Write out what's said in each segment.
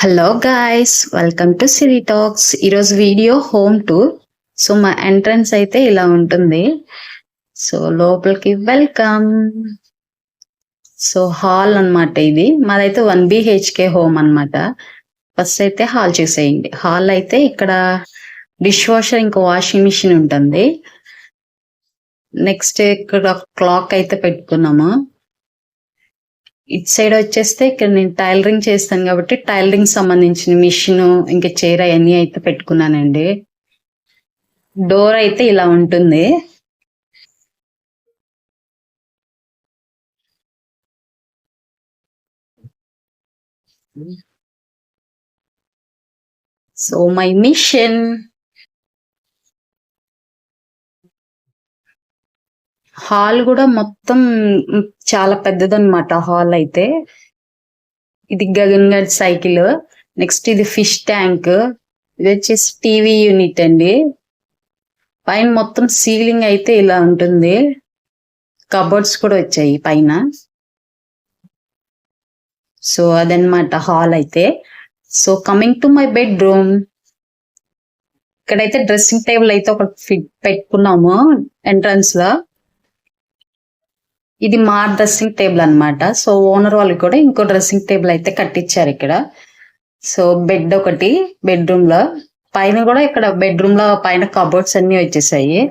Hello guys, welcome to Siri talks. ఈరోజు video home tour. So మా entrance అయితే ఇలా ఉంటుంది. సో లోపలికి వెల్కమ్. సో హాల్ అన్నమాట ఇది. మాదైతే 1 BHK హోమ్ అన్నమాట. ఫస్ట్ అయితే హాల్ చూసేయండి. హాల్ అయితే ఇక్కడ డిష్ వాషర్ ఇంకా వాషింగ్ మిషన్ ఉంటుంది. నెక్స్ట్ ఇక్కడ క్లాక్ అయితే పెట్టుకున్నాము. ఇటు సైడ్ వచ్చేస్తే ఇక్కడ నేను టైలరింగ్ చేస్తాను కాబట్టి టైలరింగ్ సంబంధించిన మిషన్ ఇంకా చైర్ అవన్నీ అయితే పెట్టుకున్నానండి. డోర్ అయితే ఇలా ఉంటుంది. So my mission. హాల్ కూడా మొత్తం చాలా పెద్దదన్నమాట. హాల్ అయితే ఇది గగన్ గడ్ సైకిల్. నెక్స్ట్ ఇది ఫిష్ ట్యాంక్. ఇది వచ్చేసి టీవీ యూనిట్ అండి. పైన మొత్తం సీలింగ్ అయితే ఇలా ఉంటుంది. కబోర్డ్స్ కూడా వచ్చాయి పైన. సో అదనమాట హాల్ అయితే. So coming to my bedroom. ఇక్కడైతే డ్రెస్సింగ్ టేబుల్ అయితే ఒక ఫిట్ పెట్టుకున్నాము ఎంట్రన్స్ లో. ఇది మా డ్రెస్సింగ్ టేబుల్ అన్నమాట. సో ఓనర్ వాళ్ళు కూడా ఇంకో డ్రెస్సింగ్ టేబుల్ అయితే కట్టించారు ఇక్కడ. సో బెడ్ ఒకటి బెడ్రూమ్ లో. పైన కూడా ఇక్కడ బెడ్రూమ్ లో పైన కబోర్డ్స్ అన్ని వచ్చేసాయి.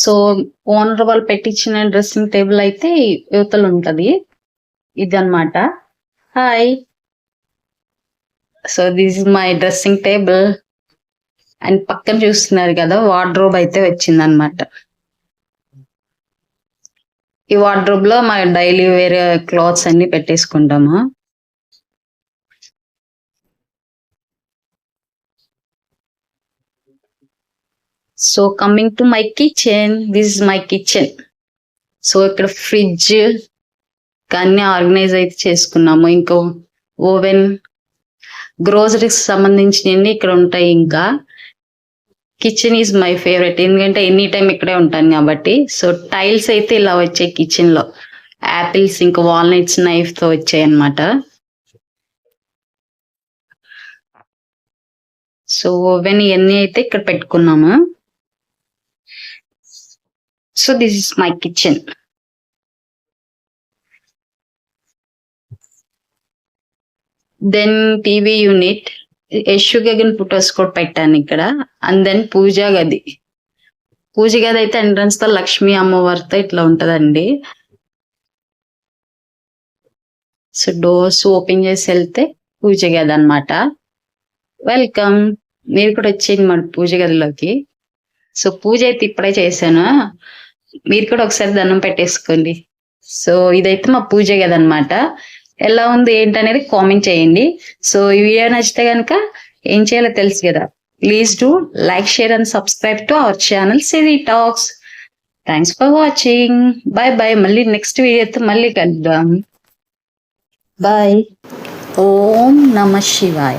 సో ఓనర్ వాళ్ళు పెట్టించిన డ్రెస్సింగ్ టేబుల్ అయితే యువతలు ఉంటది. ఇది అన్నమాట. Hi. So this is my dressing table. And పక్కన చూస్తున్నారు కదా, వార్డ్రోబ్ అయితే వచ్చిందనమాట. ఈ వార్డ్రోబ్ లో మా డైలీ వేరే క్లాత్స్ అన్ని పెట్టేసుకుంటాము. So coming to my kitchen. This is my kitchen. So ఇక్కడ ఫ్రిడ్జ్ అన్ని ఆర్గనైజ్ అయితే చేసుకున్నాము. ఇంకా ఓవెన్, గ్రోసరీస్ సంబంధించినవి ఇక్కడ ఉంటాయి. ఇంకా కిచెన్ ఈజ్ మై ఫేవరెట్, ఎందుకంటే ఎనీ టైం ఇక్కడే ఉంటాను కాబట్టి. సో టైల్స్ అయితే ఇలా వచ్చాయి కిచెన్ లో. యాపిల్స్ ఇంకా వాల్నట్స్ నైఫ్ తో వచ్చాయి అన్నమాట. సో ఓవెన్ ఇవన్నీ అయితే ఇక్కడ పెట్టుకున్నాము. So this is my kitchen. Then TV unit, Yashu Gagan photos కూడా పెట్టాను ఇక్కడ. అండ్ దెన్ పూజా గది. పూజ గది అయితే ఎంట్రన్స్ తో లక్ష్మీ అమ్మవారితో ఇట్లా ఉంటదండి. సో డోర్స్ ఓపెన్ చేసి వెళ్తే పూజ గది అన్నమాట. వెల్కమ్. మీరు కూడా వచ్చేయండి మన పూజ గదిలోకి. సో పూజ అయితే ఇప్పుడే చేశాను. మీరు కూడా ఒకసారి దండం పెట్టేసుకోండి. సో ఇదైతే మా పూజ గది అన్నమాట. ఎలా ఉంది ఏంటనేది కామెంట్ చేయండి. సో ఈ వీడియో నచ్చితే కనుక ఏం చేయాలో తెలుసు కదా. Please do like, share and subscribe to our channel Siri talks. Thanks for watching. Bye bye. మళ్ళీ నెక్స్ట్ వీడియోతో మళ్ళీ కలుద్దాం. బాయ్. ఓం నమ శివాయ.